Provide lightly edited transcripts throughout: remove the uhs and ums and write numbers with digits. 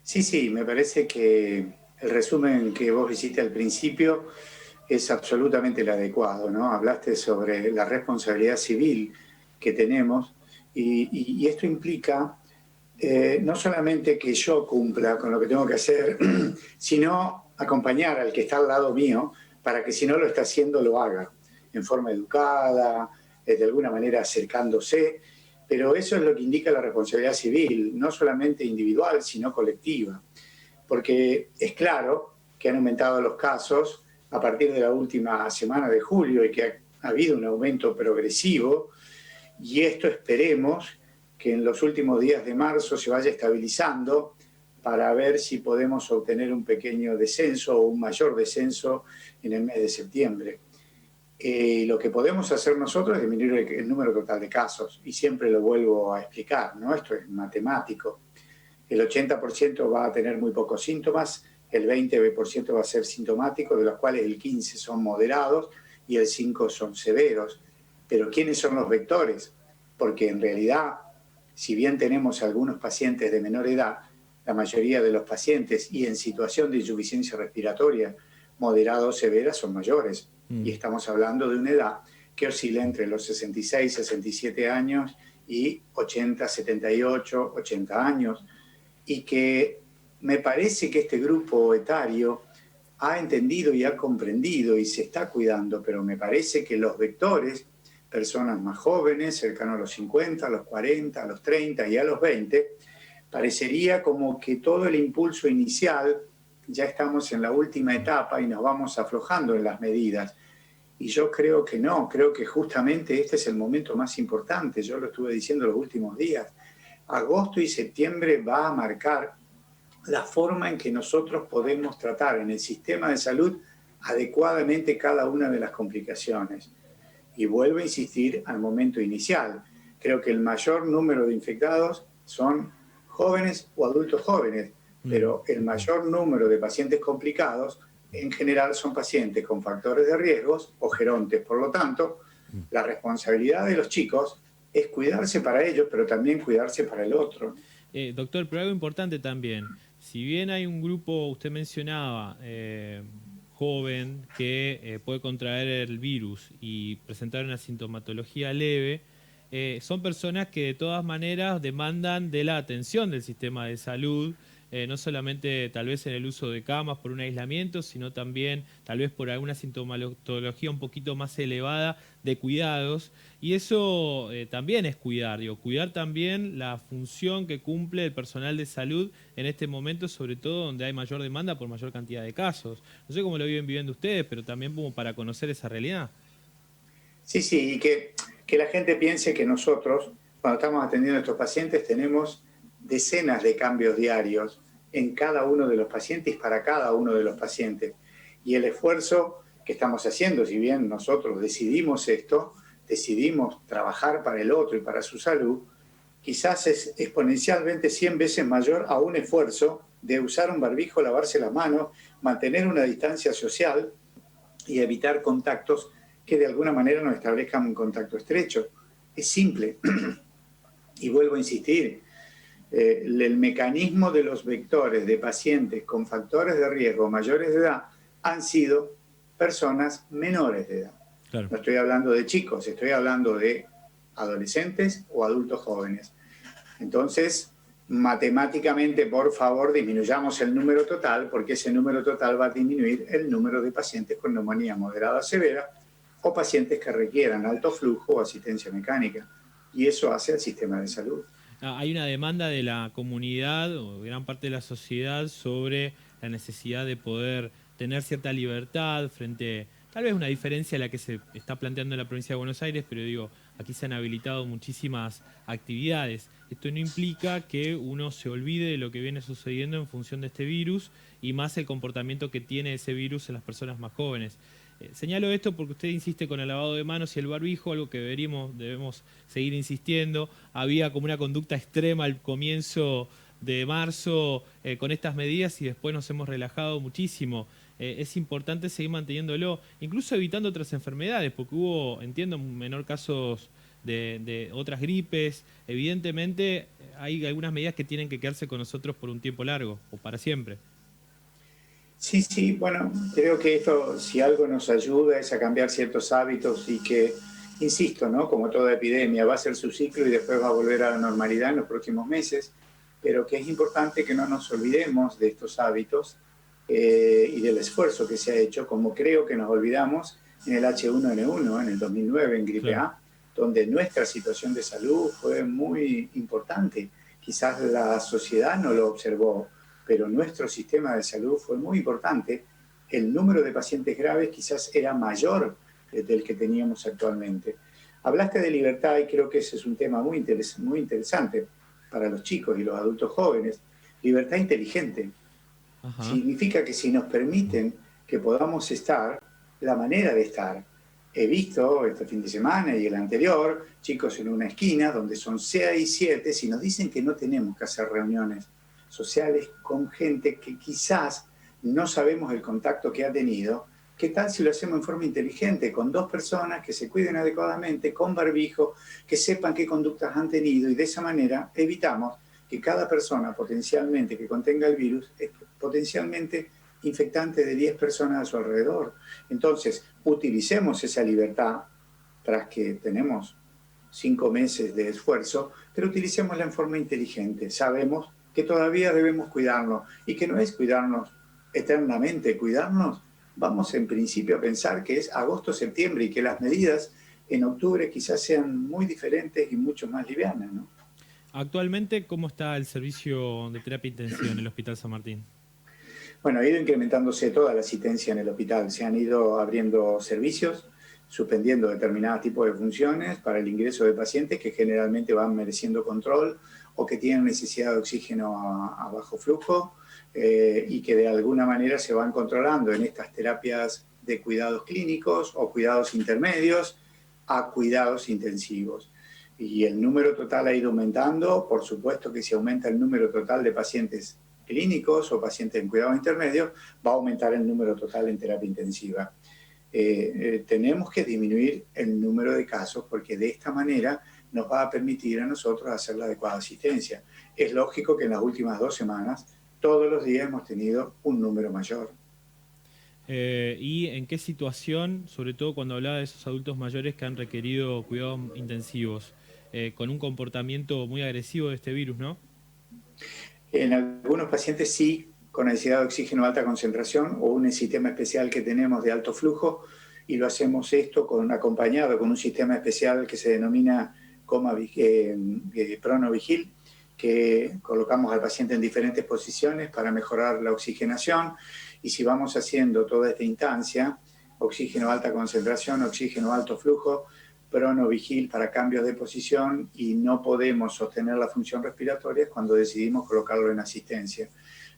Sí, sí, me parece que el resumen que vos hiciste al principio es absolutamente el adecuado, ¿no? Hablaste sobre la responsabilidad civil que tenemos y esto implica no solamente que yo cumpla con lo que tengo que hacer, sino acompañar al que está al lado mío para que si no lo está haciendo lo haga en forma educada, de alguna manera acercándose, pero eso es lo que indica la responsabilidad civil, no solamente individual, sino colectiva, porque es claro que han aumentado los casos a partir de la última semana de julio y que ha habido un aumento progresivo, y esto esperemos que en los últimos días de marzo se vaya estabilizando para ver si podemos obtener un pequeño descenso o un mayor descenso en el mes de septiembre. Lo que podemos hacer nosotros es disminuir el número total de casos, y siempre lo vuelvo a explicar, ¿no? Esto es matemático. El 80% va a tener muy pocos síntomas, el 20% va a ser sintomático, de los cuales el 15% son moderados y el 5% son severos. Pero ¿quiénes son los vectores? Porque en realidad, si bien tenemos algunos pacientes de menor edad, la mayoría de los pacientes y en situación de insuficiencia respiratoria moderada o severa son mayores. Y estamos hablando de una edad que oscila entre los 66, 67 años y 80, 78, 80 años. Y que me parece que este grupo etario ha entendido y ha comprendido y se está cuidando, pero me parece que los vectores, personas más jóvenes, cercanos a los 50, a los 40, a los 30 y a los 20, parecería como que todo el impulso inicial, ya estamos en la última etapa y nos vamos aflojando en las medidas. Y yo creo que no, creo que justamente este es el momento más importante, yo lo estuve diciendo los últimos días. Agosto y septiembre va a marcar la forma en que nosotros podemos tratar en el sistema de salud adecuadamente cada una de las complicaciones. Y vuelvo a insistir al momento inicial. Creo que el mayor número de infectados son jóvenes o adultos jóvenes, pero el mayor número de pacientes complicados en general son pacientes con factores de riesgos o gerontes. Por lo tanto, la responsabilidad de los chicos es cuidarse para ellos, pero también cuidarse para el otro. Doctor, pero algo importante también. Si bien hay un grupo, usted mencionaba, joven, que puede contraer el virus y presentar una sintomatología leve, son personas que de todas maneras demandan de la atención del sistema de salud, no solamente tal vez en el uso de camas por un aislamiento, sino también tal vez por alguna sintomatología un poquito más elevada de cuidados. Y eso también es cuidar, digo, cuidar también la función que cumple el personal de salud en este momento, sobre todo donde hay mayor demanda por mayor cantidad de casos. No sé cómo lo viven viviendo ustedes, pero también como para conocer esa realidad. Sí, sí, y que la gente piense que nosotros, cuando estamos atendiendo a estos pacientes, tenemos decenas de cambios diarios en cada uno de los pacientes y para cada uno de los pacientes. Y el esfuerzo que estamos haciendo, si bien nosotros decidimos esto, decidimos trabajar para el otro y para su salud, quizás es exponencialmente 100 veces mayor a un esfuerzo de usar un barbijo, lavarse las manos, mantener una distancia social y evitar contactos que de alguna manera nos establezcan un contacto estrecho. Es simple. Y vuelvo a insistir, el mecanismo de los vectores de pacientes con factores de riesgo mayores de edad han sido personas menores de edad. Claro. No estoy hablando de chicos, estoy hablando de adolescentes o adultos jóvenes. Entonces, matemáticamente, por favor, disminuyamos el número total, porque ese número total va a disminuir el número de pacientes con neumonía moderada o severa o pacientes que requieran alto flujo o asistencia mecánica. Y eso hace al sistema de salud. Hay una demanda de la comunidad o gran parte de la sociedad sobre la necesidad de poder tener cierta libertad frente, tal vez una diferencia a la que se está planteando en la provincia de Buenos Aires, pero digo, aquí se han habilitado muchísimas actividades. Esto no implica que uno se olvide de lo que viene sucediendo en función de este virus y más el comportamiento que tiene ese virus en las personas más jóvenes. Señalo esto porque usted insiste con el lavado de manos y el barbijo, algo que debemos seguir insistiendo. Había como una conducta extrema al comienzo de marzo con estas medidas y después nos hemos relajado muchísimo. Es importante seguir manteniéndolo, incluso evitando otras enfermedades, porque hubo, entiendo, en menor casos de otras gripes. Evidentemente hay algunas medidas que tienen que quedarse con nosotros por un tiempo largo o para siempre. Sí, sí, bueno, creo que esto, si algo nos ayuda, es a cambiar ciertos hábitos y que, insisto, ¿no? Como toda epidemia, va a ser su ciclo y después va a volver a la normalidad en los próximos meses, pero que es importante que no nos olvidemos de estos hábitos y del esfuerzo que se ha hecho, como creo que nos olvidamos en el H1N1, en el 2009, en gripe Claro. A, donde nuestra situación de salud fue muy importante. Quizás la sociedad no lo observó, pero nuestro sistema de salud fue muy importante. El número de pacientes graves quizás era mayor del que teníamos actualmente. Hablaste de libertad y creo que ese es un tema muy interesante para los chicos y los adultos jóvenes. Libertad inteligente. Ajá. Significa que si nos permiten que podamos estar, la manera de estar. He visto este fin de semana y el anterior, chicos en una esquina donde son 6, 7, si nos dicen que no tenemos que hacer reuniones sociales con gente que quizás no sabemos el contacto que ha tenido, ¿qué tal si lo hacemos en forma inteligente, con 2 personas que se cuiden adecuadamente, con barbijo, que sepan qué conductas han tenido y de esa manera evitamos que cada persona potencialmente que contenga el virus es potencialmente infectante de 10 personas a su alrededor? Entonces, utilicemos esa libertad tras que tenemos 5 meses de esfuerzo, pero utilicémosla en forma inteligente. Sabemos que todavía debemos cuidarnos y que no es cuidarnos eternamente, cuidarnos. Vamos en principio a pensar que es agosto, septiembre y que las medidas en octubre quizás sean muy diferentes y mucho más livianas, ¿no? Actualmente, ¿cómo está el servicio de terapia intensiva en el Hospital San Martín? Bueno, ha ido incrementándose toda la asistencia en el hospital. Se han ido abriendo servicios, suspendiendo determinados tipos de funciones para el ingreso de pacientes que generalmente van mereciendo control o que tienen necesidad de oxígeno a bajo flujo y que de alguna manera se van controlando en estas terapias de cuidados clínicos o cuidados intermedios a cuidados intensivos. Y el número total ha ido aumentando. Por supuesto que si aumenta el número total de pacientes clínicos o pacientes en cuidados intermedios, va a aumentar el número total en terapia intensiva. Tenemos que disminuir el número de casos porque de esta manera nos va a permitir a nosotros hacer la adecuada asistencia. Es lógico que en las últimas 2 semanas, todos los días hemos tenido un número mayor. ¿Y en qué situación, sobre todo cuando hablaba de esos adultos mayores que han requerido cuidados intensivos, con un comportamiento muy agresivo de este virus, ¿no? En algunos pacientes sí, con necesidad de oxígeno de alta concentración o un sistema especial que tenemos de alto flujo, y lo hacemos esto acompañado con un sistema especial que se denomina Pronovigil, que colocamos al paciente en diferentes posiciones para mejorar la oxigenación. Y si vamos haciendo toda esta instancia, oxígeno alta concentración, oxígeno alto flujo, Pronovigil para cambios de posición, y no podemos sostener la función respiratoria cuando decidimos colocarlo en asistencia.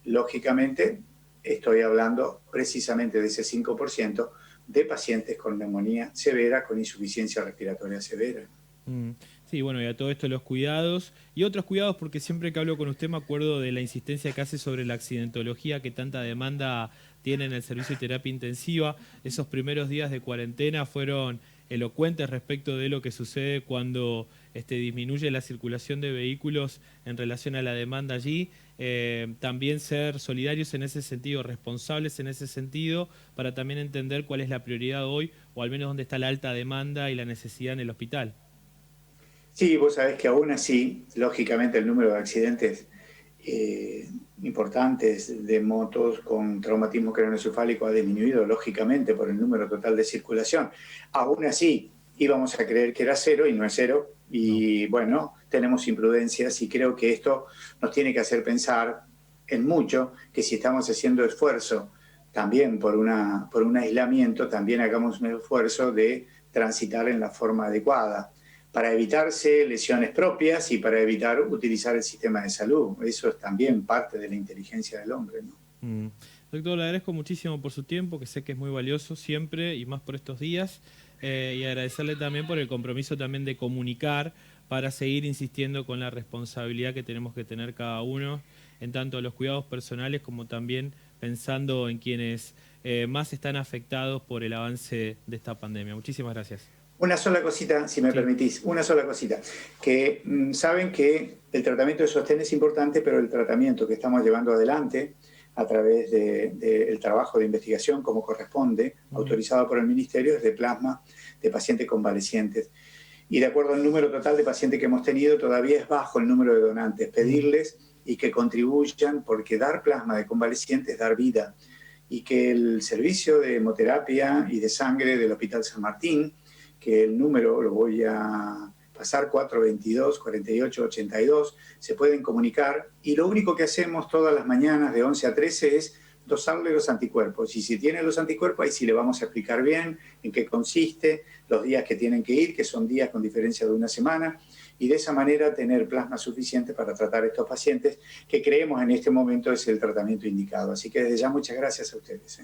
Lógicamente, estoy hablando precisamente de ese 5% de pacientes con neumonía severa, con insuficiencia respiratoria severa. Mm. Sí, bueno, y a todo esto los cuidados y otros cuidados, porque siempre que hablo con usted me acuerdo de la insistencia que hace sobre la accidentología que tanta demanda tiene en el servicio de terapia intensiva. Esos primeros días de cuarentena fueron elocuentes respecto de lo que sucede cuando disminuye la circulación de vehículos en relación a la demanda allí. También ser solidarios en ese sentido, responsables en ese sentido, para también entender cuál es la prioridad hoy, o al menos dónde está la alta demanda y la necesidad en el hospital. Sí, vos sabés que aún así, lógicamente, el número de accidentes importantes de motos con traumatismo craneoencefálico ha disminuido, lógicamente, por el número total de circulación. Aún así, íbamos a creer que era cero y no es cero. No. Y bueno, tenemos imprudencias y creo que esto nos tiene que hacer pensar en mucho que si estamos haciendo esfuerzo también por un aislamiento, también hagamos un esfuerzo de transitar en la forma adecuada para evitarse lesiones propias y para evitar utilizar el sistema de salud. Eso es también parte de la inteligencia del hombre, ¿no? Mm. Doctor, le agradezco muchísimo por su tiempo, que sé que es muy valioso siempre y más por estos días, y agradecerle también por el compromiso también de comunicar para seguir insistiendo con la responsabilidad que tenemos que tener cada uno en tanto los cuidados personales como también pensando en quienes más están afectados por el avance de esta pandemia. Muchísimas gracias. Una sola cosita, si me permitís, una sola cosita. Que saben que el tratamiento de sostén es importante, pero el tratamiento que estamos llevando adelante a través del trabajo de investigación como corresponde, autorizado por el Ministerio, es de plasma de pacientes convalecientes. Y de acuerdo al número total de pacientes que hemos tenido, todavía es bajo el número de donantes. Pedirles y que contribuyan, porque dar plasma de convalecientes es dar vida. Y que el servicio de hemoterapia y de sangre del Hospital San Martín, que el número lo voy a pasar, 422-4882, se pueden comunicar. Y lo único que hacemos todas las mañanas de 11 a 13 es dosarle los anticuerpos. Y si tiene los anticuerpos, ahí sí le vamos a explicar bien en qué consiste, los días que tienen que ir, que son días con diferencia de una semana, y de esa manera tener plasma suficiente para tratar a estos pacientes, que creemos en este momento es el tratamiento indicado. Así que desde ya muchas gracias a ustedes.